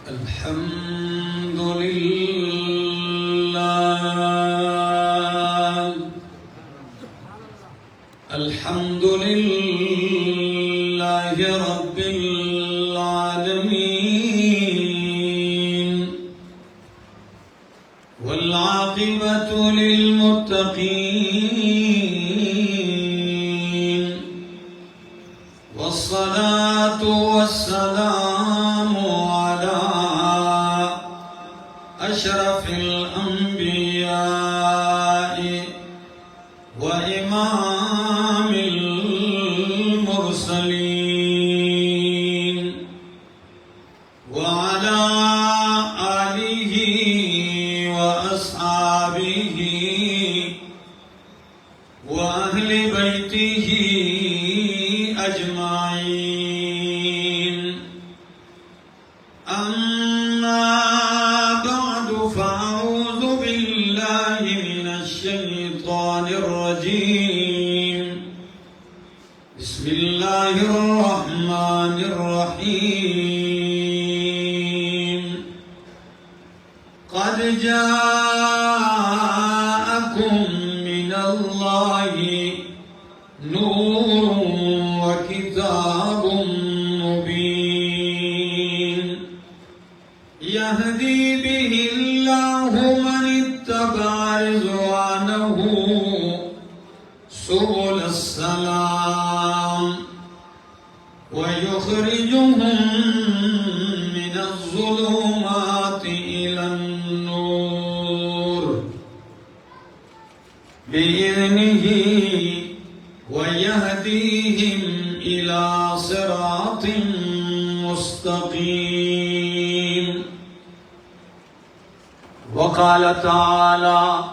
الحمد لله الحمد لله رب العالمين والعاقبة للمتقين والصلاة والسلام على أشرف الأنبياء وإمام المرسلين وعلى آله وأصحابه وأهل بيته أجمعين أما بعد فأعوذ بالله من الشيطان الرجيم بسم الله الرحمن الرحيم قد جاءكم من الله نور وكتاب مبين يهدي به الله من اتبع رضوانه سبل السلام ويخرجهم من الظلمات إلى النور بإذنه ويهديهم إلى صراط مستقيم وقال تعالى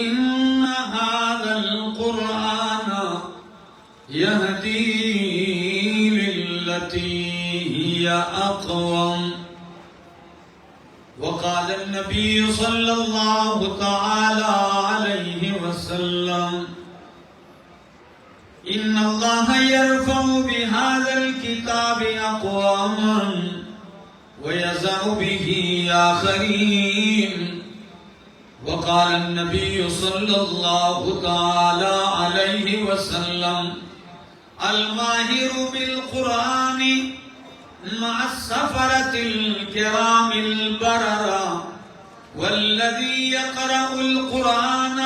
إن هذا القرآن يهدي للتي هي أقوم وقال النبي صلى الله تعالى عليه وسلم إن الله يرفع بهذا الكتاب أقواما ويزع به آخرين وقال النبي صلى الله تعالى عليه وسلم الماهر بالقرآن مع السفرة الكرام البررة والذي يقرأ القرآن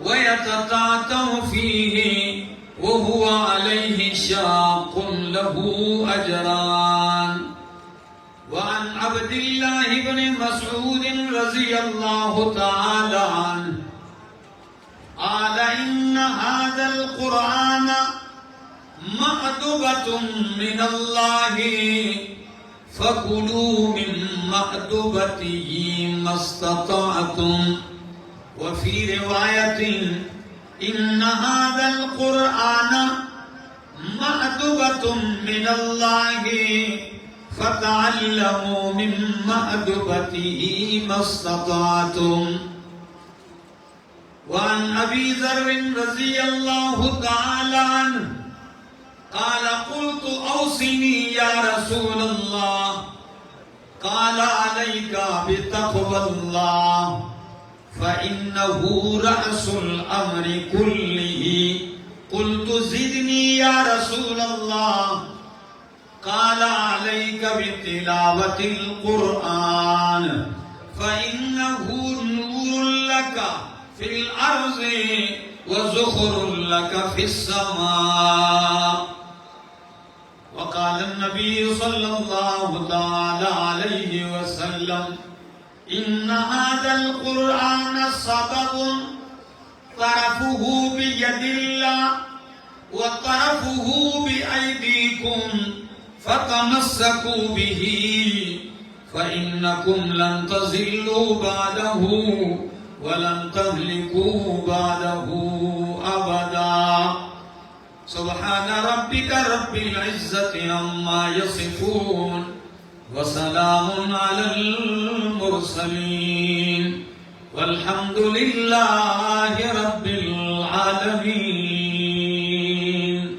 ويتتعتع فيه وهو عليه شاق له أجران وعن عبد الله بن مسعود رضي الله تعالى عنه قال إن هذا القرآن مأدبة من الله فكلوا من مأدبته ما استطعتم وفي رواية إن هذا القرآن مأدبة من الله فتعلموا من مأدبته ما استطعتم وعن أبي ذر رضي الله تعالى عنه قال قلت أوصني يا رسول الله قال عليك بتقوى الله فإنه رأس الأمر كله قلت زدني يا رسول الله قال عليك بتلاوة القرآن فإنه نور لك في الأرض وزخر لك في السماء وقال النبي صلى الله تعالى عليه وسلم إن هذا القرآن سبب طرفه بيد الله وطرفه بأيديكم فتمسكوا به فإنكم لن تضلوا بعده ولن تهلكوا بعده أبدا سبحان ربك رب العزة عما يصفون وسلام على المرسلين والحمد لله رب العالمين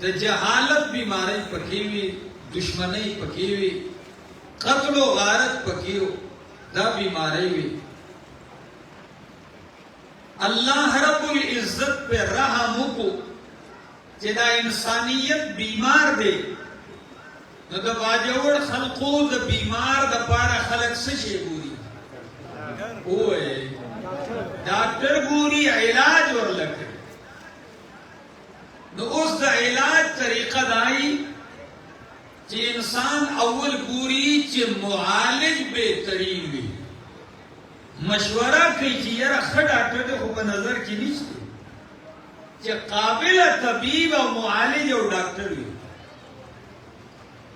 د جهالت بیماری پکې وي، دشمنی پکې وي، قتل و غارت پکې وي، دا بیماری وي. اللہ رب العزت پہ رحم کو چې دا انسانیت بیمار دی، نو د باجوړ خلقو د بیمار د پاره خلق څه شي ګوري؟ اوه ډاکټر ګوري، علاج ورلکه. نو اوس د علاج طریقه دای چې انسان اول ګوري چې معالج بهترین وي، مشوره کوي چې یاره ښه ډاکټر دی خو په نظر کې نشته، چې قابل طبیب او معالج او ډاکټر وي.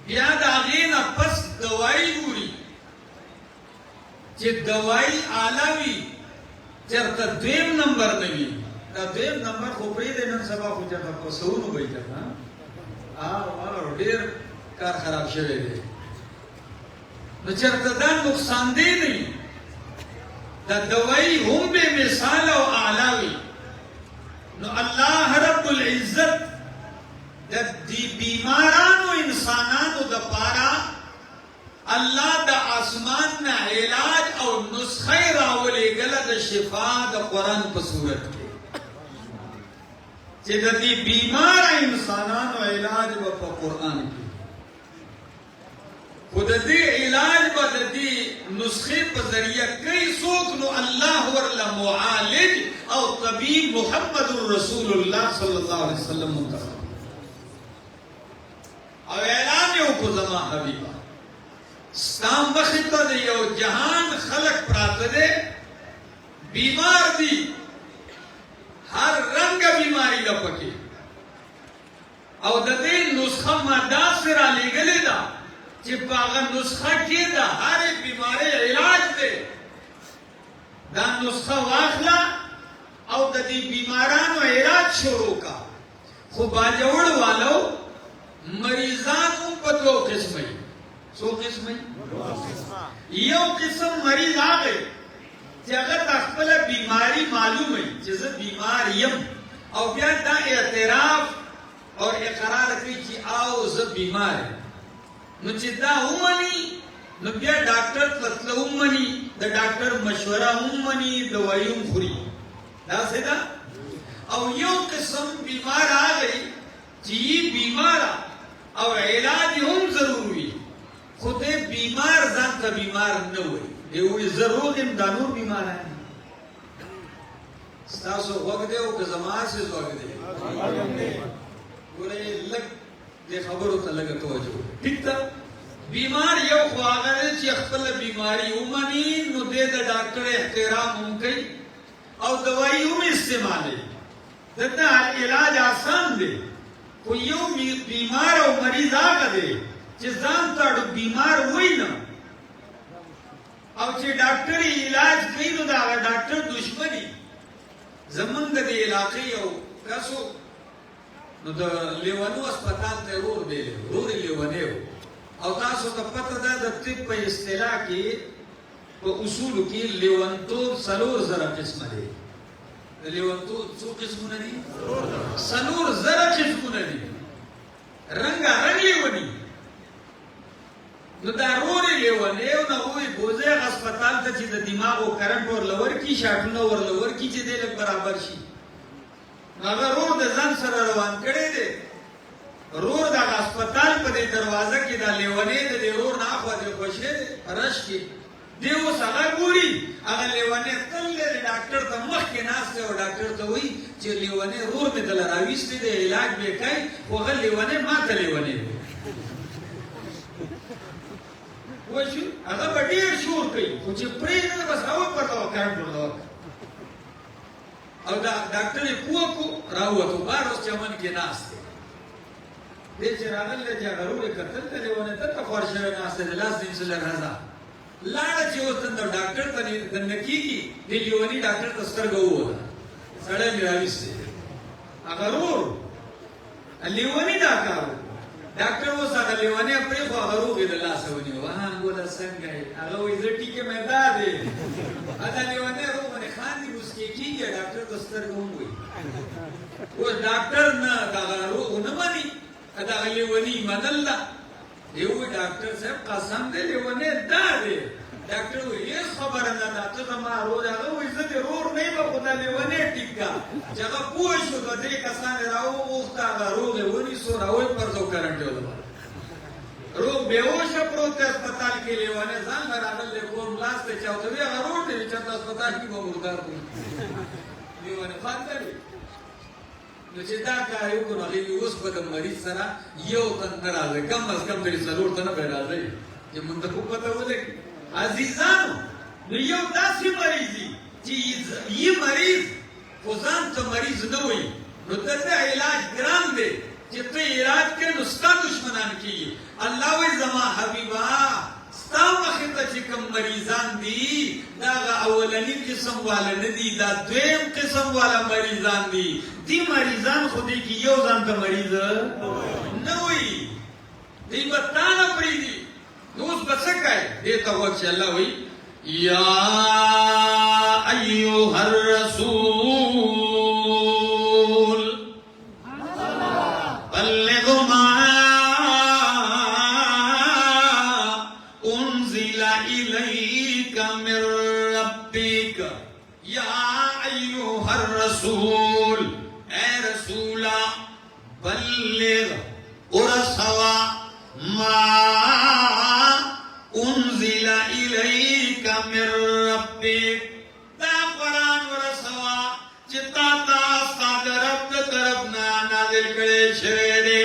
بیا د هغې نه پس دوايي ګوري چې دوايي اعلی وي، چېرته دویم نمبر نه وي. دا دویم نمبر خو پرېږدی، نن سبا خو چېرته په سوونو به یې ډېر کار خراب شوی دی. نو چېرته دا نقصاندې نه وي، دا دوائی هم بے مثال و اعلاوی. نو اللہ رب العزت دا دی بیماران و انسانان دا پارا اللہ دا آسمان نا علاج او نسخے راولے گلا دا شفا دا قرآن پا صورت کے چی دا دی بیمار انسانان و علاج و پا قرآن کے خود دی علاج با دی نسخے پا ذریعہ کئی سوک نو اللہ ورلا معالج او طبیب محمد رسول اللہ صلی اللہ علیہ وسلم منتخب او اعلان یو کو زمان حبیبہ ستام بخطہ دی یو جہان خلق پرات دے بیمار دی ہر رنگ بیماری دا پکی او دا دی نسخہ مادہ سرا لے گلے دا چې پاغه نسخه کې دا هر بیماری علاج دی. دا نسخه واخلا او د دې بیمارانو علاج شروع کا. خو باجوړ والو مریضانو په دوه قسمه دي. څو قسمه؟ یو قسم مریض هغه چې هغه خپل بیماری معلومه چې زه بیمار یم او بیا دا اعتراف او اقرار کوي چې او زه بیمار یم. نو چې دا ومني نو بیا ډاکټر تلو ومني، د ډاکټر مشوره ومني، دوايي هم خوري. داسې ده. او یو قسم بیمار راغی چې بیمار او علاج هم ضرور وي، خو دې بیمار ځان ته بیمار نه وایي، دی وایي زه روغ یم، دا نور بیماران دي. ستاسو غوږ دی او که زما سیز غوږ دی؟ ګورئ لږ دې خبرو ته لږه توجه. ٹھیک ده. بیمار یو خو هغه دی چې خپله بیماري ومني نو دی د ډاکټر احترام هم کوي او دوایي هم استعمالوي. دته علاج آسان دی. خو یو بیمار او مریض هغه دی چې ځان ته بیمار وایي نه او چې ډاکټر یې علاج کوي نو د هغه ډاکټر دشمني. زمونږ د دې علاقې یو کسو نو د لیونو اسپتال ته ورور دی، ورور یې لیونی و. او تاسو ته پته ده د طب په اصطلاح کې په اصولو کې لیونتوب 4000 قسمه دی. د لیونتوب څو قسمونه دي؟ 4000 قسمونه دي. رنګارنګ لیوني. نو دا ورور یې لیونی و، نو وایي بوځئ اسپتال ته چې د دماغو کرنټ ورله ورکړي، شاټونه ورله ورکړي چې دی لږ برابر شي. هغه رور د ځان سره روان کړی دی. رور د هسپتال په دې دروازه کې دا لیونی د دې رور نه اخوا دې خوشې دی رش کې دی. اوس هغه ګوري هغه لیونی تل د ډاکټر ته مخکې ناست دی او ډاکټر ته وایي چې لیونی رور مې دله راویستی دی، علاج به یې کوي، خو هغه لیونی ما ته لیونی دی. پوه شو؟ هغه به ډېر شور کوي خو چې پرېږده بس هغه پته وه کرنټ ورته ورکړه او دا ډاکټر یې پوه کړو راووتو. بار اوس چمن کې ناست دی. دې چې راغلی دی چې هغه رور یې کتل ته لیونی دلته خوار شوی ناست دی، د لاس دې چې لږ راځه لاړه چې اوس دنده ډاکټر ته دننه کېږي، دې لیوني ډاکټر ته سترګه ووته، سړی مې راویستی هغه رور لیوني دا کار و. ډاکټر اوس هغه لیونی پرېښو، هغه روغ یې د لاسه ونیو. ګوله څنګه یې؟ هغه وایي زه ټیک یم، دا دی. دا لیونی روغ باندې خاندي، موسکي چې کېږي ډاکټر د سترګو هم وایي اوس ډاکټر نه دغه روغ نه مني دغه لیوني منله دی وایي ډاکټر صاحب قسم دی لیونی دا دی ډاکټر وایي هېڅ خبره نه ده ته زما رور هغه وایي زه دې رور نه یم خو دا لیونی ټیک کا چې هغه پوه شو د درې کسان یې راوغوښته هغه روغ یې ونیسو راویې پرځو کرنټ یې ولګول روغ بېهوشه پروت دی هسپتال کې لیونی ځان به راغلی دی کور ملاس دی چې ورته وایي هغه روغ دی چېرته هسپتال کې به مردار دی لیونی فاته وي نو چې دا کار یې وکړو هغې وي اوس به د مریض سره یو تن نه راځئ کم از کم درې څلور تنه به یې راځئ چې موږ ته خو پته ولګي عزیزانو نو یو داسې مریض وي چې یې مریض خو ځان ته مریض نه وایي نو د ده علاج ګران دی چې ته علاج کوې نو ستا دشمنان کېږي الله وایي زما حبیبه ستا مخې ته چې کوم مریضان دي دا هغه اولني قسم والا نه دي دا دویم قسم والا مریضان دي دي مریضان خو دې کې یو ځان ته مریض نه وایي دوی به تا نه پرېږدي نو اوس به څه کوې دې ته وخت چې الله وایي یا ایها الرسول بلغ ما انزل الیک من ربک یا ایها الرسول اے رسولا بلغ ارسوا ما انزل الیک من ربک دا قرآن ورسوا چې تا ستا د رب د طرف نه نازل کړی شوی دی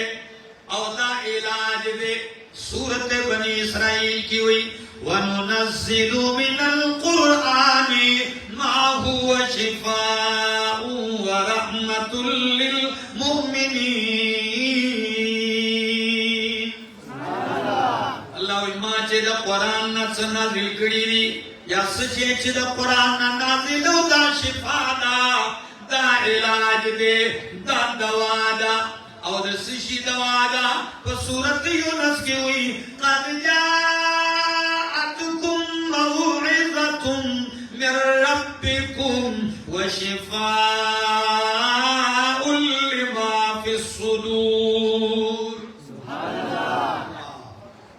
او دا علاج دی سورت بنی اسرائیل کی ہوئی وَنُنَزِّلُ مِنَ الْقُرْآنِ مَا هُوَ شِفَاءٌ وَرَحْمَةٌ لِّلْمُؤْمِنِينَ اللہ ما چې د قرآن نه څه نازل کړي دي یا څه چې د قرآن نه نازل دا شفا ده دا علاج دی دا دوا ده او د سشي دوا ده په سورت یونس کې وي قد جاءتكم موعظة من ربكم وشفاء لما في الصدور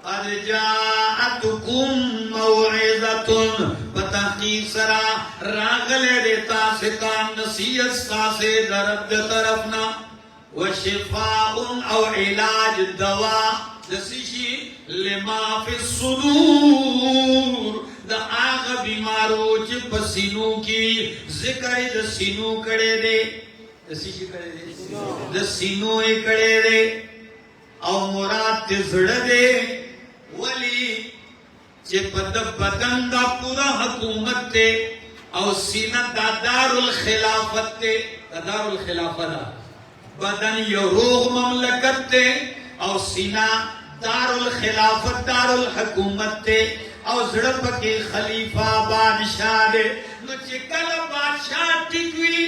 قد جاءتكم موعظة بتحقیق سرا راغلے دیتا ستان نصیحت ساسے درد طرفنا وشفاء او علاج دوا دسیشی لما فی الصدور دا آغا بیمارو چی پسینو کی ذکر دا سینو کڑے دے دسیشی کڑے دے دا سینو کڑے دے او مراد تزڑ دے ولی چی پد بدن دا پورا حکومت دے او سینہ دا دار الخلافت دے دا دار الخلافت دا بدن یو روغ مملکت تے او سینہ دار الخلافت دار الحکومت تے او زڑپ کے خلیفہ بادشاہ دے نو چی کل بادشاہ ٹکوی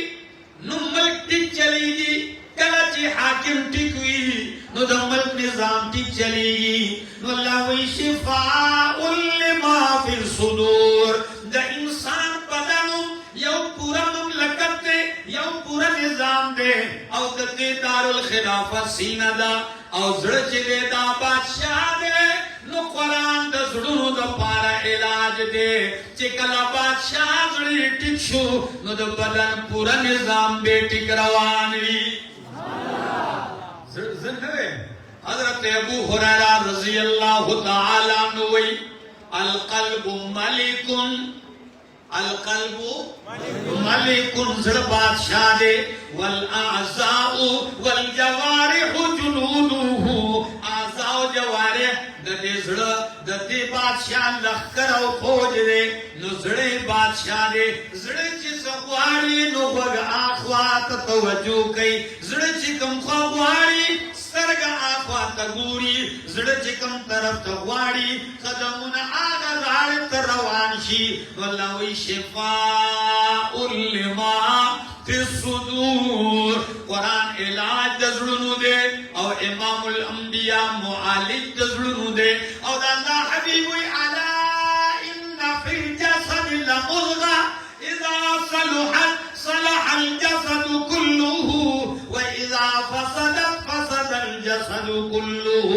نو ملک ٹک چلی گی کل چی حاکم ٹکوی نو دا ملک نظام ٹک چلی گی نو اللہ وی شفاء لما فی الصدور دا انسان بدنو یو پورا مملکت دے یو پورا نظام دے او دے دار الخلافہ سینہ دا او زڑچ دے دا بادشاہ دے نو قرآن دا زڑونو دا پارا علاج دے چکلا بادشاہ زڑی ٹک شو نو دا بدن پورا نظام بے ٹک روانوی زندوے حضرت ابو حریرہ رضی اللہ تعالیٰ عنوی القلب ملکن القلب ملک زڑ بادشاہ دے والاعضاء والجوارح جنودہ اعضاء و جوارح دے زڑ دے بادشاہ لخکر او فوج دے نو زڑے بادشاہ دے زڑے چی سغواری نو بگ آخوات توجہ کئی زڑے چی کم خواہواری سترگ آخوات گوری زڑے چی کم طرف تغواری قدمون آگا غارت روانشی واللہوی شفاء لما فی الصدور قرآن علاج دزڑنو دے او امام الانبیاء معالج دزڑنو دے او دا اللہ حبیبوی علا ان فی الجسد لمضغہ اذا صلحت كله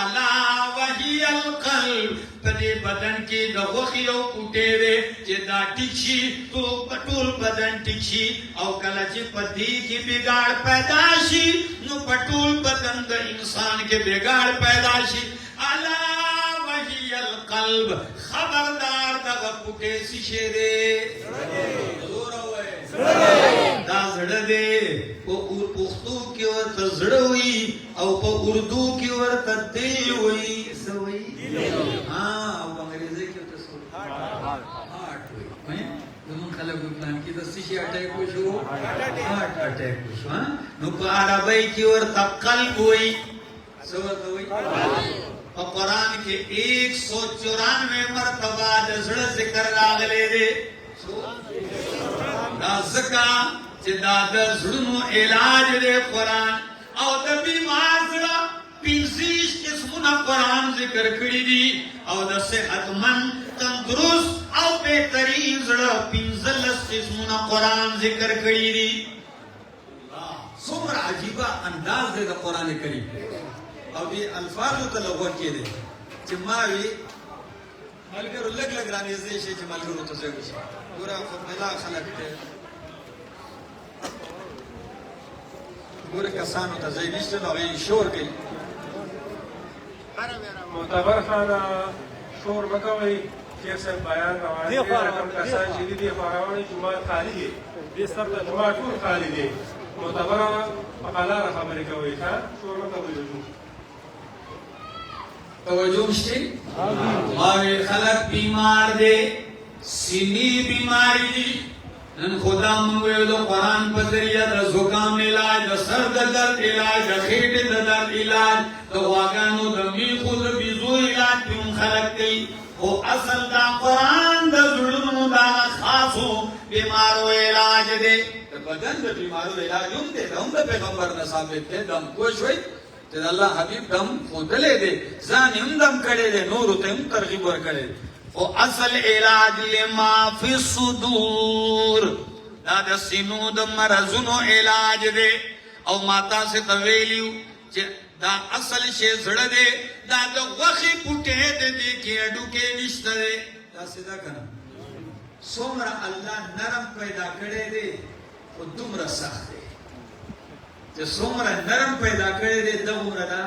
الا وهي القلب پدې بدن کې د غوخیو کوټې دې چې دا ټیکشي تو پټول بدن ټیکشي او کله چې پدې کې بګاړ پیدا شي نو پټول بدن د انسان کې بګاړ پیدا شي الا وهي القلب خبردار دغه کوټې شي دې زور وای دا زړه دې په پښتو کې ورته زړه وي او په اردو کې ورته دل وي سوي ها او انګريزي کې ورته سوي هارت وي زمون خلک په پلان کې د سشي اٹیک وشو هارت اٹیک وشو نو په عربی کې ورته قلب وي سو ورته وي په قران کې 194 مرتبه د زړه ذکر راغلي دي دا زکا چې دا د زړونو علاج دی قرآن او د بیمار زړه 25 قسمونه قرآن ذکر کړي دي او د صحتمند تندرست او بهترین زړه 15 قسمونه قرآن ذکر کړي دي څومره عجیبه انداز دی د قرآن کریم او دې الفاظو ته لغوه کې دي چې ما وی ملګرو لګ لګ رانیږي چې ملګرو ته ځای وشي ګوره فرمایلا خلک ته ګوره کسانو ته ځای نشته نو هغوی شور کوي معتبر خانه شور مه کوئ شیخ صاحب بیان روان دی کوم کسان چې دي دې خوارواني جومات خالي دی دې سر ته جومات ټول خالي دی معتبره په قلاره خبرې کوئ ښه شور مه کوئ توجه شته ماوی خلق بیمار دے سینی بیماری دی نن خدا منگوی دو قرآن پر ذریعہ دا زکام علاج دا سر دا درد علاج دا خیٹ دا درد علاج دا واگانو دا میخو دا بیزو علاج پیون خلق دی او اصل دا قرآن دا ظلمو دا خاصو بیمارو علاج دے دا بدن دا بیمارو علاج هم دے دا هم دا پیغمبر نصابت دے دا هم کوشوئی چې الله حبيب دم خودلې دي ځان هم دم کړي دي نور ته هم ترغیب ور کړي او اصل علاج لما فی الصدور دا د سینو د مرزونو علاج دی او ماتا سے تویلیو چې دا اصل شی زړه دی دا د غوخي پټه دې کې اډو کې نشته دی دا سیدا کنه څومره الله نرم پیدا کړي دي او دومره سخت دی چې څومره نرم پیدا کړی دی دومره دا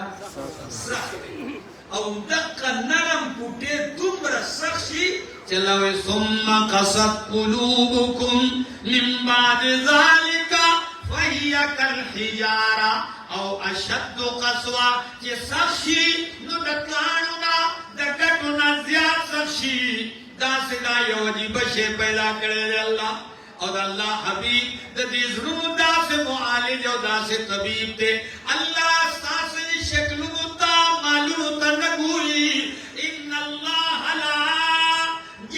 سخت دی او دقه نرم پوټې دومره سخت شي چې لوی ثم قست قلوبکم من بعد ذلك فهي كالحجاره او اشد قسوه چې سخت شي نو د کاڼو نه د ګټو نه زیات سخت شي داسې دا یو عجیب شی پیدا کړی دی الله او الله حبیب د دې زړونو داسې معالج او داسې طبيب دی الله ستاسو شکلونو ته معلومو ته نه ګوري ان الله لا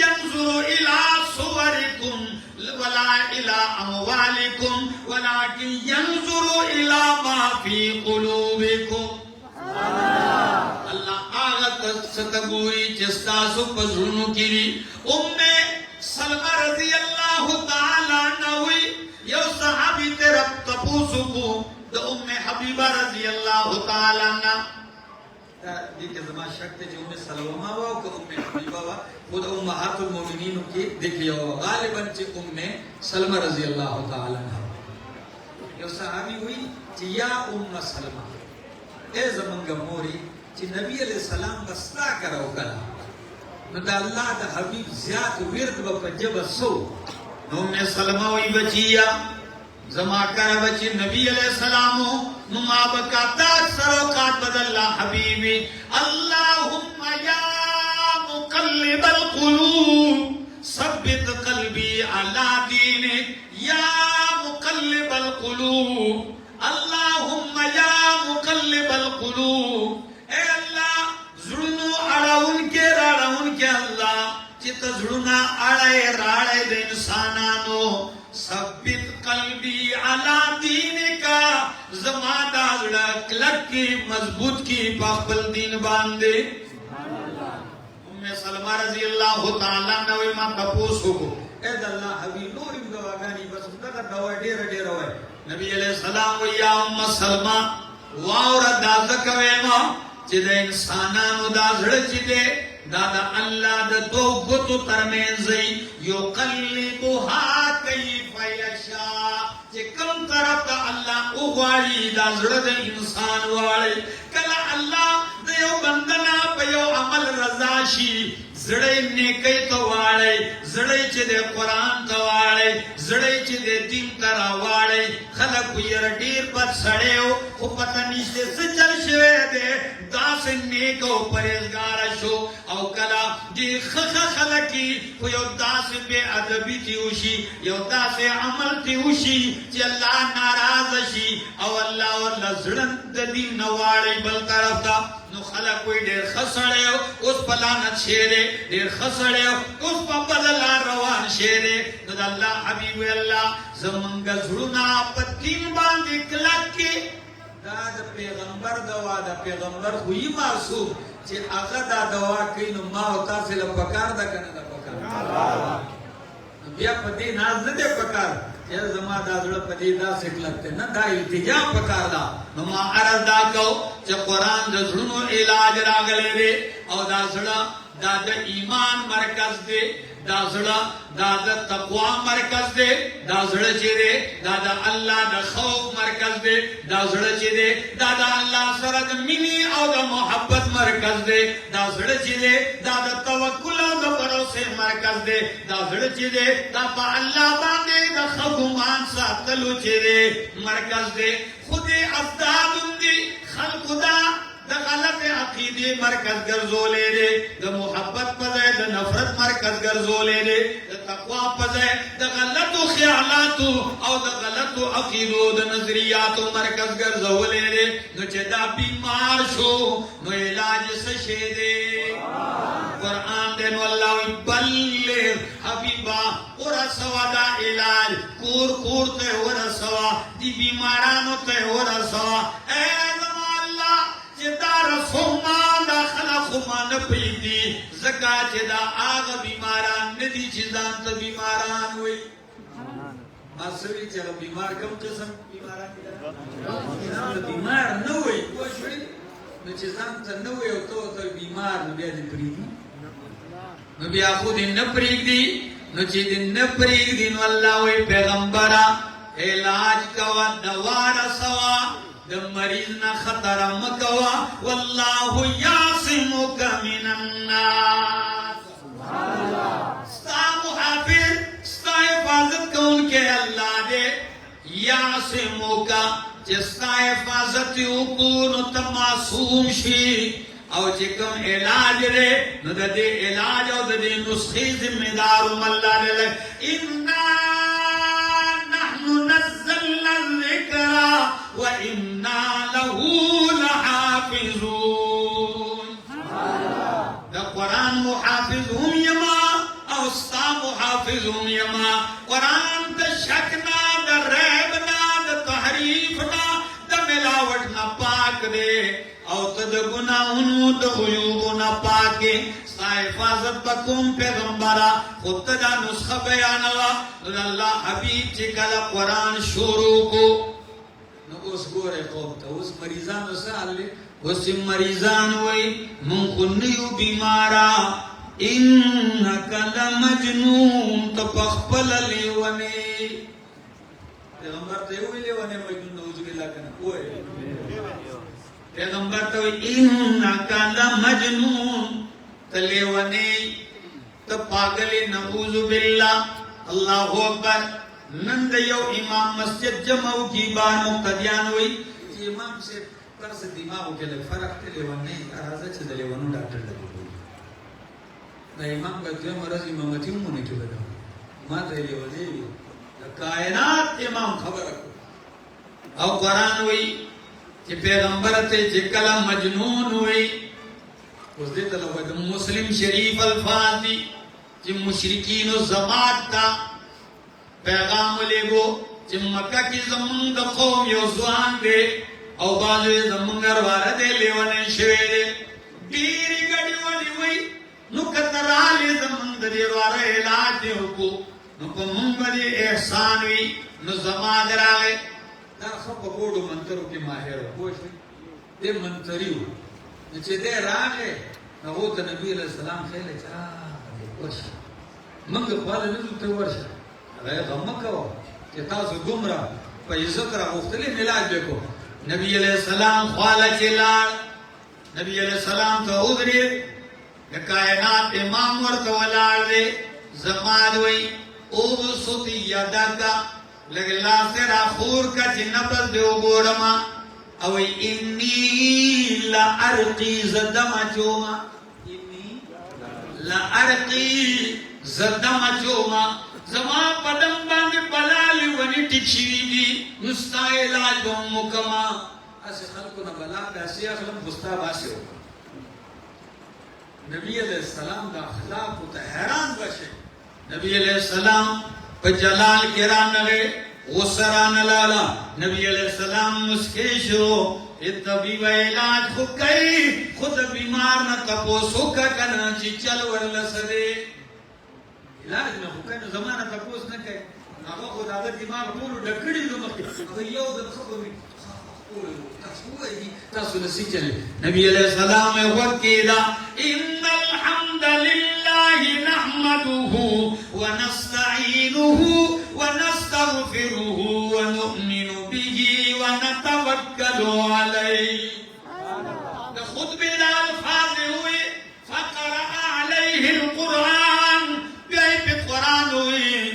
ينظر الى صوركم ولا الى اموالكم ولكن ينظر الى ما في قلوبكم الله هغه ستګوري چې ستاسو په زړونو کې دي سلمہ رضی اللہ تعالی عنہ یو صحابی تیرا تپوسو کو دا حبیبہ رضی اللہ تعالی عنہ دیکھے زمان شکتے جو سلمہ ہوا کہ حبیبہ ہوا خود امہات المومنین کی دیکھے غالباً چی سلمہ رضی اللہ تعالی عنہ یو صحابی ہوئی چی یا سلمہ اے زمانگا موری چی نبی علیہ السلام بستا کرو کلا نو دا اللہ دا حبیب زیاد ورد با پجب سو نو میں سلمہ وی بچیا زما کرا بچی نبی علیہ السلامو نو ما بکا داد سروقات بد اللہ حبیبی اللہم یا مقلب القلوب ثبت قلبی علی دینک یا مقلب القلوب اللہم یا مقلب القلوب اے اللہ زړونو اړهون کې راړهون کې الله چې ته زړونه اړه راړه د انسانانو ثبت قلبي علی دینک زما دا زړه کلک کی مضبوط کی په خپل دین باندې سلمہ رضی اللہ تعالی عنہ ما تپوسو کو اے اللہ حبیب نور دواګانی بس دغه دوا ډیر ډیر وای نبی علیہ السلام و یا ام سلمہ واور دا زکوي ما چې د انسانانو دا زړه چې دی دا د الله د دوه ګوتو ترمنځ یقلبها کیف یشاء چې کوم طرف ته الله وغواړي دا زړه د انسان واړي کله الله د یو بندنا په یو عمل رضا شي زړه نیکي ته واړي زړه چې د قران ته واړي زړه چې د دین ته راواړي خلک یې ډیر بد سړیو خو پته نشته څه چل شوی دی داسې نیک او پرهیزګار شو او کله دې خلک خو یو داسې بې ادبي دي وشي یو داسې عمل دي وشي چې الله ناراضه شي او الله ورله زړه د دین نه واړي بل طرف ته نو خلک وي ډېر ښه سړی اوس په لعنت شی دی ډېر ښه سړی اوس په بده لار روان شی دی نو د الله حبیب وی الله زمونږ زړونه په دین باندې کلک کړي دا د پیغمبر دوا د پیغمبر خو یې معصوم چې هغه دا دوا کوي نو ما او تاسو له پکار ده کنه ده پکار بیا په دې ناز نه ده پکار چې زما دا زړه په دې داسې کلکته نه دا التجا پکار ده نو ما عرض دا کو چې قران د زړونو علاج راغلی دی او دا زړه دا د ایمان مرکز دی دا زړه دا د تقوا مرکز دی دا زړه چې دی دا د الله د خوف مرکز دی دا زړه چې دی دا د الله سره د مینې او د محبت مرکز دی دا زړه چې دی دا د توکل او د بروسې مرکز دی دا زړه چې دی دا په الله باندې د خګمان ساتلو چې دی مرکز دی خود افداد دی خلق دا د غلط عقیده مرکز ګرځولې دي د محبت په ځای د نفرت مرکز ګرځولې دي د تقوا په ځای د غلطو خیالاتو او د غلطو عقیدو د نظریاتو مرکز ګرځولې دي نو چې دا بیمار شو نو علاج څه شي دی قرآن دې نو الله بلغ حبیبا ورسوا دا علاج کور کور ته ورسوا دی بیمارانو ته ورسوا دا رسومان دا خلق ما نپریدی زکا چه دا آغا بیماران ندی چه ځان ته بیماران وی ماسوی چه بیمار کم قسم بیماران بیمار نوی کوشوی نو چه ځان ته نوی او تو بیمار نو بیا دی پریدی نو بیا خود نپریدی نو چه دی نپریدی نو اللہ وی پیغمبرا علاج کوا دوار سوا د مریض نه خطر مکوا والله یعصمک من الناس سبحان الله ستا محافظ ستا حفاظت کون کے اللہ دے یعصمک چې ستا حفاظت وکړو نو ته معصوم شي او چې کوم علاج دی نو د دې علاج او د دې نسخې ذمہ دار الله دی انا نحن نزلنا الذکر وَإِنَّا لَهُ لَحَافِظُونَ دا قرآن محافظ هم یما او ستا محافظ هم یما قرآن دا شکنا دا ریبنا دا تحریفنا دا ملاوٹنا پاک دے او تا دا گناہنو دا غیوبنا پاکے ستا حفاظت بکم پیغمبرا خود تا دا نسخہ بیانوا دا اللہ حبیب چکل قرآن شروع کو اوس ګوره قوم ته اوس مریضانو سره حل اوس مریضان وای مون خو نیو بیمارا انک لمجنون تپخپل لیونه پیغمبر ته وی لیونه مجنون نوذ بالله کنه وای پیغمبر ته انک لمجنون تلیونه ته پاگل نعوذ بالله الله اکبر نن د یو امام مسجد جمعو کی بار مقتدیان وی چې امام سے پرس دماغو کې لږ فرق ته لیونه راځي چې د لیونو ډاکټر ته دا امام غوښتل مرز امامتي مونږ کې ودا ما ته لیونه د کائنات امام خبره او قران وی چې پیغمبر ته چې کلام مجنون وی اوس دې ته د مسلم شریف الفاظ دي چې مشرکین او زمات تا پیغام لګو چې مکه کې زمونږ د قوم یو ځوان دی او باندې زمونږ وراره دی لیونه شوی دی ډېری ګډي ونی وای نو کترالې زمونږ د وراره علاج دی وکړو نو په مونږ باندې احسان وی نو زما دراغه دا خو په ګوډو منترو کې ماهر وو دې منتری و چې دې راغې هغه ته نبی علیہ السلام خیال چا ورشه موږ خپل نه ته ورشه هغه غم کوو چې تاسو ګمرا په عزت را غوښتلې علاج وکړو نبی علیہ السلام خواله چلال نبی علیہ السلام ته ودرې د کائنات امام ورته ولاړ دی زمان وی او سوتی یاداکا لگلا سے راخور کا جنبل دیو گوڑما او انی لارقی زدما چوما انی لارقی زدما چوما زمان پدم باندې بلالی ونی ٹکشیوی نستا علاج بهم مکما ایسے خلقو نبلا پیسی اخلم بستا باسی ہو نبی علیہ السلام دا اخلاق کو حیران بشے نبی علیہ السلام پہ جلال کران لے غسران لالا نبی علیہ السلام مسکیشو طبیب علاج خود کئی خود بیمار نہ تپوسو کا کنا چی چل ورلسدے علاج نہ خود زمانہ تپوس نہ کئی آقا خود آدھا دماغ پورو ڈکڑی دو مخی اگر یو دم خبری نبی علیہ السلام وکیلا ان الحمد للہ نحمده ونستعینه ونستغفره ونؤمن به ونتوکل علیہ خود بلا الفاظ ہوئے فقرأ علیہ القرآن بیائی پہ قرآن ہوئے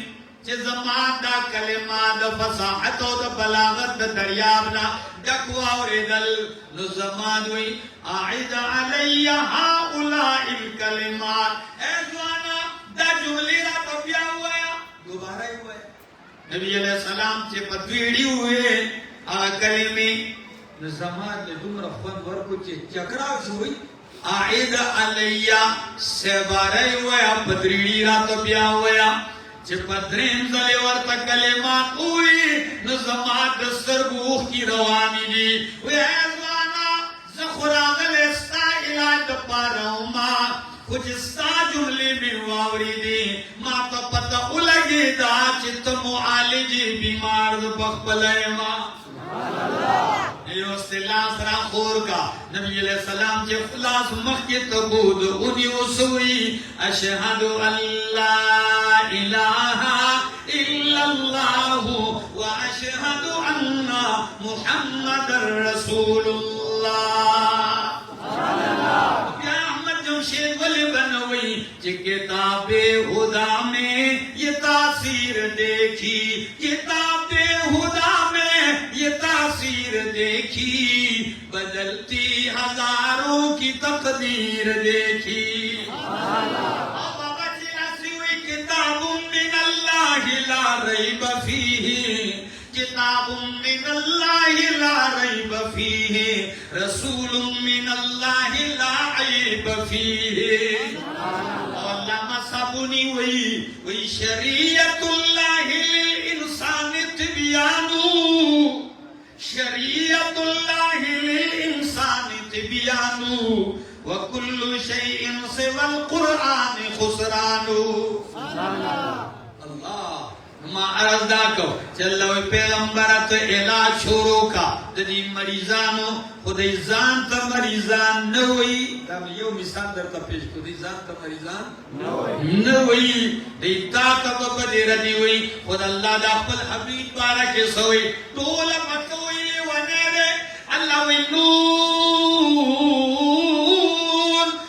چه زمان دا کلمات دا فصاحت و دا بلاغت دا دریابنا دکوا و ردل نو زمان وی اعید علی هؤلاء الکلمات اے جوانا دا جملی را تبیا ہویا دوبارہ ہی ہویا نبی علیہ السلام چه پتویڑی ہوئے کلمی نو زمان دا دمر خون ورکو چه چکراو شوئی اعید علی سبارہ ہویا پتویڑی را تبیا ہویا چه پدرین زلی ورطا کلمات اوی نظمات دستر بوخ کی روانی دی وی ایزوانا زخوراغل استا علاج دپا روما کچھ استا جملی بنواوری دی ما تا پتا اولگی دا چه تمو آلجی بیمار دپخ پلائے ما ایو سلاس را خور کا نبی علیہ السلام چه خلاص مخی تبود انہی وسوئی اشہد اللہ الہ الا اللہ واشہد ان محمد رسول اللہ یا احمد جمشید ولی بنوئی چه کتاب خدا میں یہ تاثیر دیکھی کتاب خدا میں یہ تاثیر دیکھی بدلتی ہزاروں کی تقدیر دیکھی بابا چلاسی ہوئی کتاب من اللہ لا ریب فیہ کتاب من اللہ لا ریب فیہ رسول من اللہ لا عیب فیہ علامہ صابونی وی شریعت اللہ للانسان تبیانو شریعت اللہ للانسان تبیانو وکل شیء سوى القرآن خسرانو اللہ ما عرض داکو چلوی پیغمبرت علاج شروع کا دی مریضانو خودی زان تا مریضان نوئی یو مثال در تا پیش کو دی زان تا مریضان نوئی دی تا تا ببدی ردی وئی خود اللہ دا خپل حبیب بارا کے سوئی طول مکوئی ونیرے اللہ وی نون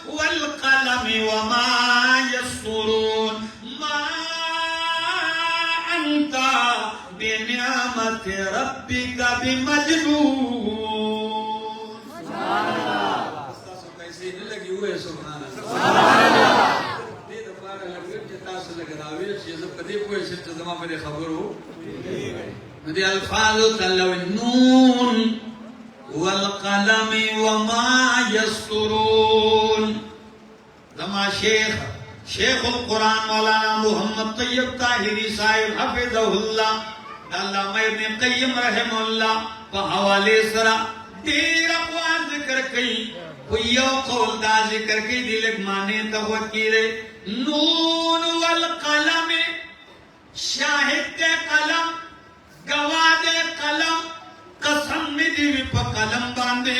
والقلم وما يسطرون ما انت بنعمت ربك بمجنون استاسو کیسے نہ لگی ہوئے سبحان اللہ دے دفارہ لگے کہ تاسو لگ راوی چیز پدی کوئی شت زما میں خبر ہو دے الفاظ تلو النون والقلم وما يسطرون زما شیخ القرآن مولانا محمد طیب طاہری صاحب حفظہ اللہ علامہ ابن قیم رحم اللہ پا حوالے سرا دیر اقوال ذکر کئی ویو قول دا ذکر کئی دلک مانے توقیرے نون والقلم شاہد دے قلم گواہ دے قلم قسم میں دیوی پا قلم باندے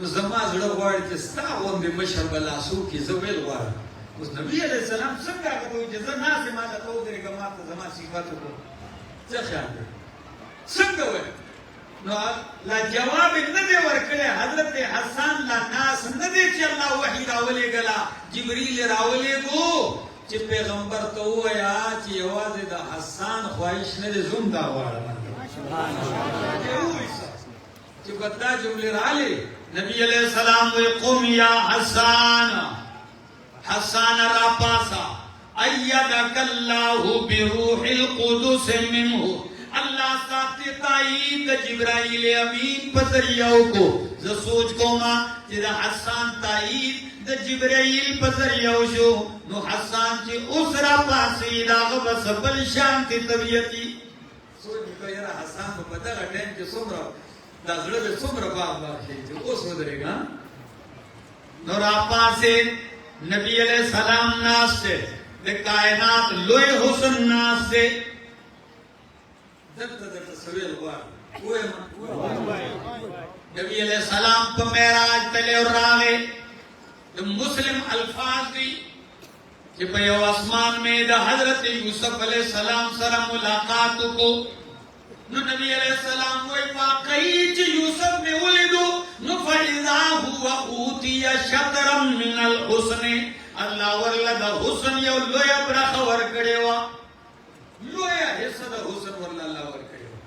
نو زما زړه غواړي چې ستا غوندې مشر به لاسو کې زه ویل غواړم. اوس نبي علیه السلام څنګه هغه ته وایي چې زه ناست یم هلته ته ودرېږه ما ته زما صفت وکړه. څه خیال دی څنګه وایي؟ نو لا جواب نه دی ورکړی. حضرت حسان لا ناس نه دی چې الله وحي راولېږله، جبریل راولېږو چې پیغمبر ته ووایه چې یوازې د حسان خواهش نه دی، زوم دا غواړم چې بدا جملې راغلې. نبی علیہ السلام وی قم یا حسان، حسان را پاسا ایدک اللہ بروح القدس منه، اللہ ساتھ تائید جبرائیل امین پذریعو کو. ز سوچ کو ما چې د حسان تائید د جبرائیل پذریعو شو نو حسان چې اوس را پاسی داغه بس بل شانتی طبیعتی. سوچ کو یاره حسان په دغه ټیم کې څومره دا زړه به څومره باغ شي چې اوس ودرېږه. نو را پاسې نبی علیہ السلام ناسته د کائنات لوی حسن ناسته. دلته درته سویل غواړم ووایم. نبی علیہ السلام په معراج تللی او راغی. د مسلم الفاظ دي چې په یو اسمان میں د حضرت یوسف علیہ السلام سره ملاقات وکړو. نو نبی علیہ السلام وی واقعی چی یوسف میں ولیدو نو فَإِذَا هُوَ أُوتِيَ شَطْرًا مِنَ الْحُسْنِ، اللہ ورلد حسن یو لویا برخ ورکڑیوا، لویا حصہ دا حسن ورلد اللہ ورکڑیوا.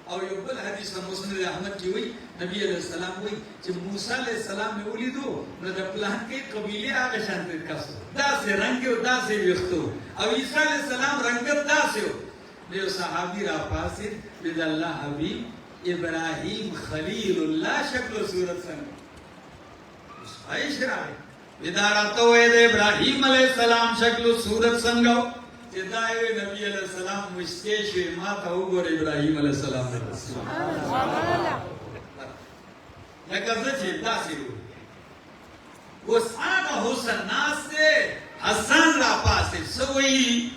او یو بل حدیث مسند احمد کی ہوئی نبی علیہ السلام ہوئی چی موسیٰ علیہ السلام میں ولیدو نو دا پلان کے قبیلے آگا شانتے کسو دا سے رنگے و دا سے ویختو. او عیسیٰ علیہ السلام رنگت دا سے ہو. دیو صحابی را پاسید بید اللہ حبیب ابراہیم خلیل اللہ شکل و صورت سنگ خواہش رائے ادارتو اید ابراہیم علیہ السلام شکل و صورت سنگو جدائیوی نبی علیہ السلام مشتیشوی ماتا اوگر ابراہیم علیہ السلام لکہ زچے داسی رو اس آگا حسن ناس سے حسن را پاسید سوئی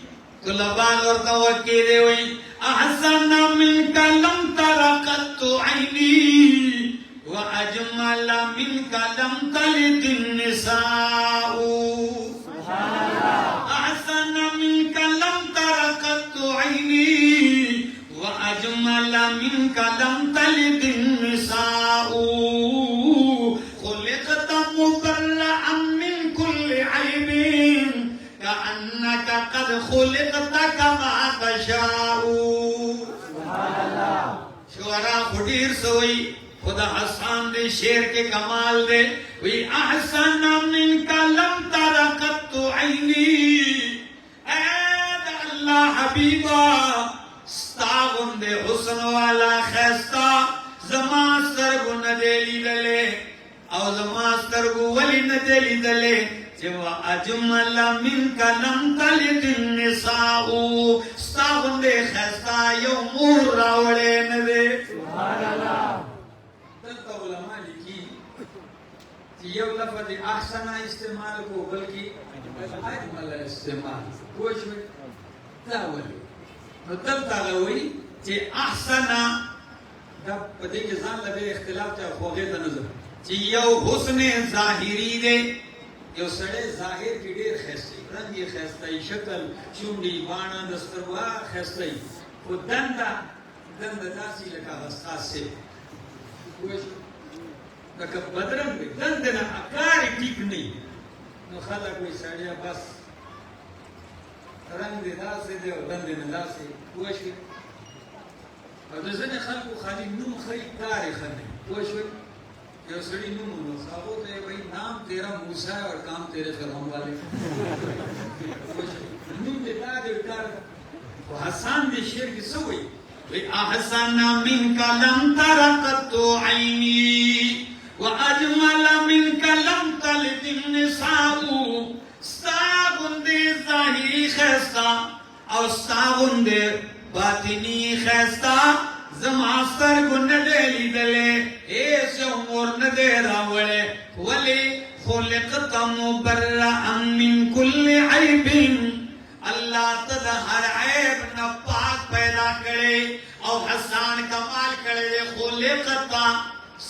تو لبان ورطا وکی دے وئی احسن منک لم ترقت عینی واجمل منک لم تلد النساء. احسن منک لم ترقت عینی واجمل منک لم تلد النساء. خلقت مبرعا من كل عیب كأنك قد خلقت كما تشاء. شعراء خدیر سوئی خدا حسان دے شیر کے کمال دے وی احسن منک لم ترقت عینی. اید اللہ حبیبا ستاغن دے حسن والا خیستا زمان سرگو ندیلی دلے او زمان سرگو ولی ندیلی دلے وَأَجْمَلَ مِنْكَ لَمْ تَلِدِ النِّسَاءُ. ستاغن دے خیستا یو مور راوڑے ندے. سبحان اللہ. دلتا علماء لکی کہ یو لفظ احسنہ استعمال کو بلکہ اجمل استعمال کوش میں داولی. دلتا لوئی کہ احسنہ دا پدے کے زان لگے اختلاف چاہ خوغیت نظر کہ یو حسن ظاہری دے یو سڑے ظاہر کی دیر خیستی رنگی خیستی شکل چونڈی بانا دستروا خیستی و دند داسی لکا حساس سے لکا بدرنگ بے دند نا اکاری ٹیک نہیں نو خلا کوئی سڑیا بس رنگ دے دا سے دے و دند نا دا سے کوشوی اور دزن خلقو خالی نم خی کاری خلق کوشوی یو سڑی نم انو صاحبو تے بھئی نام تیرا موسیٰ ہے اور کام تیرے فرعون والے نم دیتا دے کار حسان دے شیر کی سوئی احسن منک لم ترقت عینی واجمل منک لم تلد النساء. ستاغن دے ظاہری خیستا اور ستاغن دے باطنی خیستا زماستر کو ندیلی دلے ایسے امور ندے راولے ولی خلقت مبرعا من کل عیب. اللہ تدہ ہر عیب نپاک پیدا کرے اور حسان کمال کرے خلقت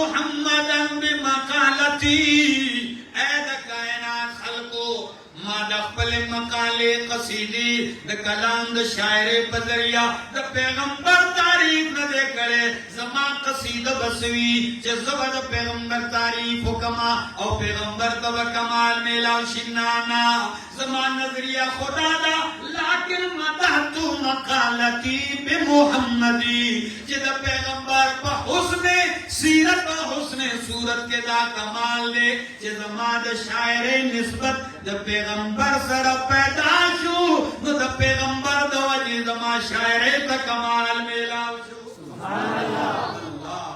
محمدا بمقالتی اے دا کائنات خلقو ما دا خپل مقالے قصیدی دا کلام دا شاعر بذریعہ دا پیغمبر تعریف نہ دے کرے زمان قصید بسوی جذبہ دا پیغمبر تعریف حکما او پیغمبر دا کمال میلاو شنانا زمان نظریہ خدا دا لیکن مدحتو مقالتی بمحمدی جدا پیغمبر پا حسن سیرت و حسن صورت کے دا کمال دے جزمان دا شاعر نسبت دا پیغمبر سر پیدا شو نو دا پیغمبر دا وجہ زمان شاعر تا کمال میلاو شو سبحان اللہ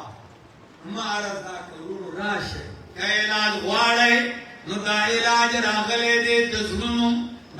مارا دا کرو راش کا علاج غوارے نو دا علاج راغلے دے دزلنو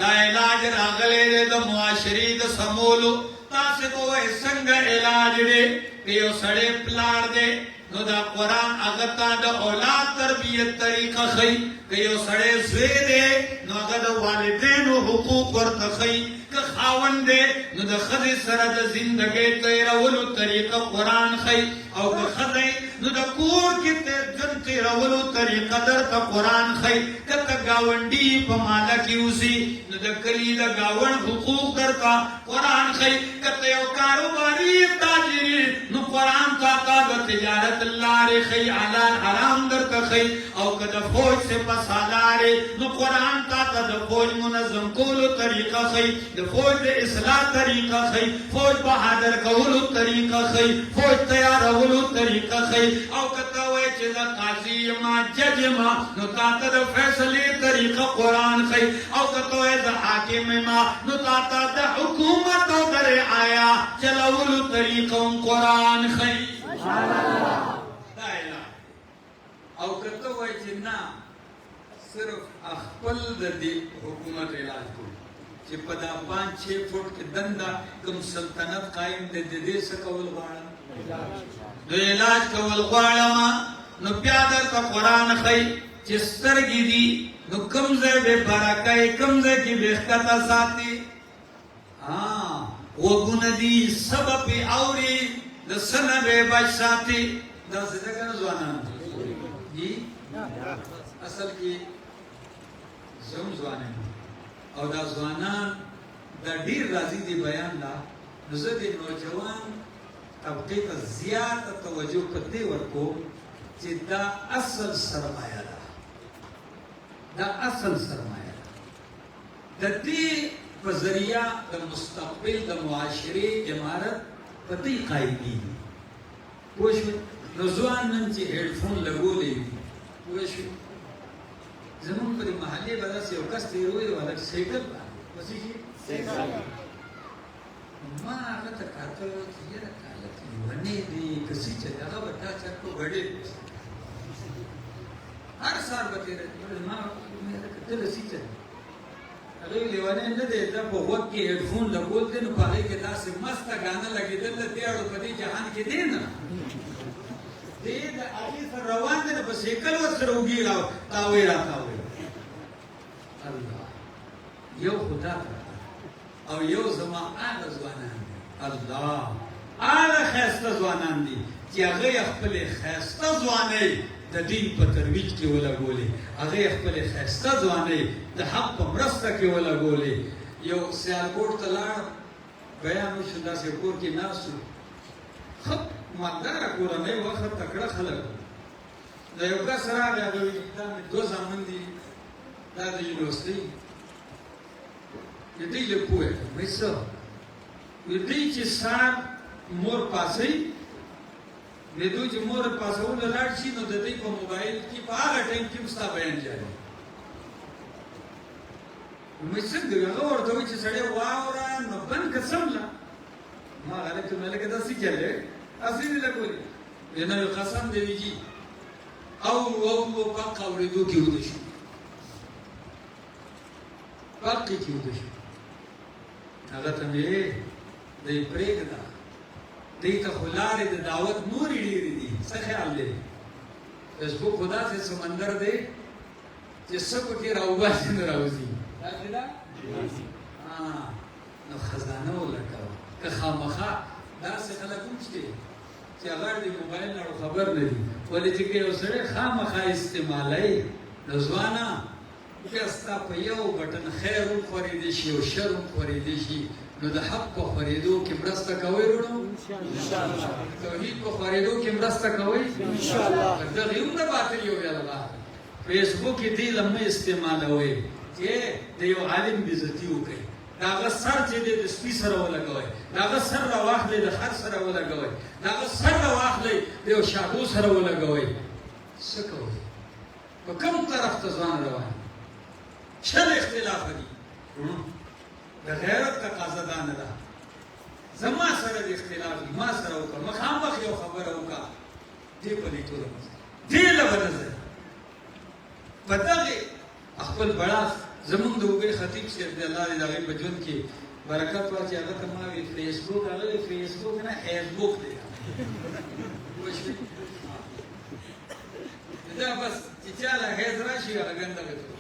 دا علاج راغلے دے دا معاشری دا سمولو تاسے کو سنگ علاج دے کہ سڑے پلار دے نو دا قرآن اغتا دا اولاد تربیت طریقہ خی کہ سڑے زوے دے نو اغا دا والدین و حقوق ورطا خی کہ خاون دے نو دا خد سرد زندگی تیرولو طریقہ قرآن خی او کہ خدای نو دا کور کی جن تیرولو طریقہ در تا قرآن خی کہ تا گاونڈی پا مالا کیوزی نو دا کلی دا گاون حقوق در تا قرآن خی کہ تا یو کاروباری تاجری نو قرآن تا دا تجارت اللہ رے خی علال حرام در تا خی او کہ دا فوج سے پسالارے نو قرآن تا دا فوج منظم کولو طریقہ خی دا فوج دا اصلاح طریقہ خی فوج بہادر کولو طریقہ خی فوج تیارولو طریقہ خی او کتاوے چیزا قاضی ما جج ما نو تاتا دا فیصلی طریقہ قرآن خی او کتاوے دا حاکم ما نو تاتا دا حکومت او در آیا چلولو طریقہ قرآن خی دائلہ او کتاوے چیزا صرف اخپل دی حکومت علاج کو چی پدا 5-6 فٹ کے دندہ کم سلطنت قائم دے دے سکول غاڑا دو علاج کول غاڑا ما نو پیادر تا قرآن خی چی سترگی دی نو کمزے بے برکائی کمزے کی بےخکتا ساتی وگن دی سبب آوری دا سن بے بچ ساتی دا سجگا نزوانا جی اصل کی زم زوانے او دا زوانان دا دیر رازی دی بیان دا نزد نوجوان طبقی تا زیادہ توجہ پتے ورکو چی دا اصل سرمایہ دا اصل سرمایہ دا دی پذریعہ دا مستقبل دا معاشری امارت پتی قائمی پوشو نوزوان من چی ہیڈ فون لگو لے دی پوشو زمان پر محلی بدا سے اوکس تیروئی والا سیکل با بسی جی سیکل ما آگا تا کارتا ہوا تیرا کالت لیوانے دی کسی چل آگا بٹا چل کو گھڑے ہر سال بتے رہے ما میرا کتر اسی چل اگر لیوانے نہ دیتا پا وقت کی ہیڈ فون لگول دے نو پاگے کے دا سے مستا گانا لگی دل دیارو پدی جہان کے دینا دے دا آگی سر روان دے نا بس ایکل وقت سر ہوگی راو تاوی را تاوی اللہ یو خدا کرتا او یو زمان آگا زوانان دی اللہ آگا خیستا زوانان دی چی اغی اخپل خیستا زوانے دا دین پا ترویج کی ولا گولے اغی اخپل خیستا زوانے دا حق پا مرستا کی ولا گولے یو سیالکوٹ تلار بیانو شدہ سے کور کی ناسو خب مادارا کورا نئی وقت تکڑا خلق دا یو کا سرا دا دوی دا میں 2 زمان دی دا دا یونیورسٹی یہ دی لپوئے میں سو یہ دی چی سار مور پاسی میں دو چی مور پاسا ہونا لڑ چی نو دا دی پا موبائل کی پا آگا ٹائم کی مستا بیان جائے میں سنگ گیا اور دوی چی سڑے واورا نو بن قسم لا ما غالب تو میں لگے دا سی چلے اسی نہیں لگولی یہ نو قسم دے جی او پاک اوریدو کی ودشو پاکی کی ودشو اگر تمہیں دی پریگ دا دی تا خلار دی دعوت نوری لیری دی سخیال لے اس کو خدا سے سمندر دے جس سب کی راوبا جن راوزی نو خزانو لکاو کہ خامخا دا سے خلق اونچتے چی اگر دی موبائل نارو خبر ندی و ولې چې که یو سړی خامخا استعمالوي نو ځوانه بیا ستا په یو بټن خیر هم خورېدی شي او شر هم خورېدی شي نو د حق په خورېدو کې مرسته کوئ وروڼو توحید په خورېدو کې مرسته کوئ دغې هم د باطل یو یلغه فیسبوک کې دې لمه استعمالوئ چې د یو عالم بېزتي وکړئ د هغه سر چې دی د سپي سره ولګوئ د هغه سر راواخلئ د خر سره ولګوئ د هغه سر راواخلئ د یو شاهو سره ولګوئ څه کوئ په کوم طرف ته ځان روان شل اختلاف دي د غیرت تقاضا دا نه ده زما سره د اختلاف دي ما سره وکړه مخامخ یو خبره وکړه دې په دې ټوله دې له به نظر په دغې خپل بړاس زمونږ د اوږې خطیب صاحب دی الله دې د هغې په ژوند کې برکت واچي هغه ته ما وي فیسبوک هغه وي فیسبوک نه هیزبوک دی پوه شوې دا بس چې چا له هیز راشي هغه ګندغې ته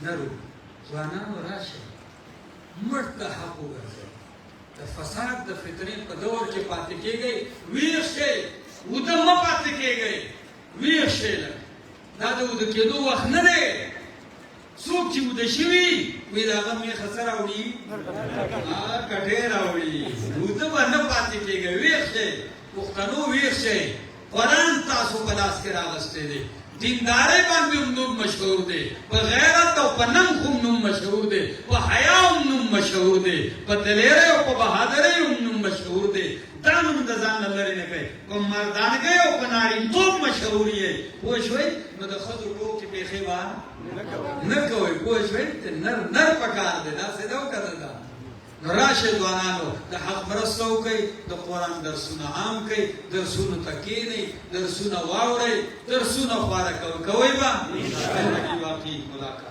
نرو ځوانانو راشئ مړ ته حق وګرځئ د فساد د فتنې په دور کې پاتې کېږئ ویښ شئ وده مه پاتې کېږئ ویښ شئ لږ دا د وده کېدو وخت نه دی څوک چې وده شوي وایي د هغه میخه څه راوړي کټې راوړي وده به نه پاتې کېږئ ویښ شئ پښتنو ویښ شئ قرآن تاسو په لاس کې راغستی دی دیندارۍ باندې هم نوم مشهور دی په غیرت او په ننګ هم نوم مشهور دی په حیا هم نوم مشهور دی په دلیرۍ او په بهادرۍ هم نوم مشهور دی دا نوم د ځان نه لرې نه کوئ په مردانګۍ او په نارینتوب مشهور یې پوه شوئ نو د ښځو ټوکې پېښې به نه کوئ پوه شوئ نر پکار دی داسې ده او که نه ده نو راشئ ځوانانو د حق مرسته وکئ د قرآن درسونه عام کئ درسونو ته کښېنئ درسونه واورئ درسونه خواره کوئ به واقعي ملاقات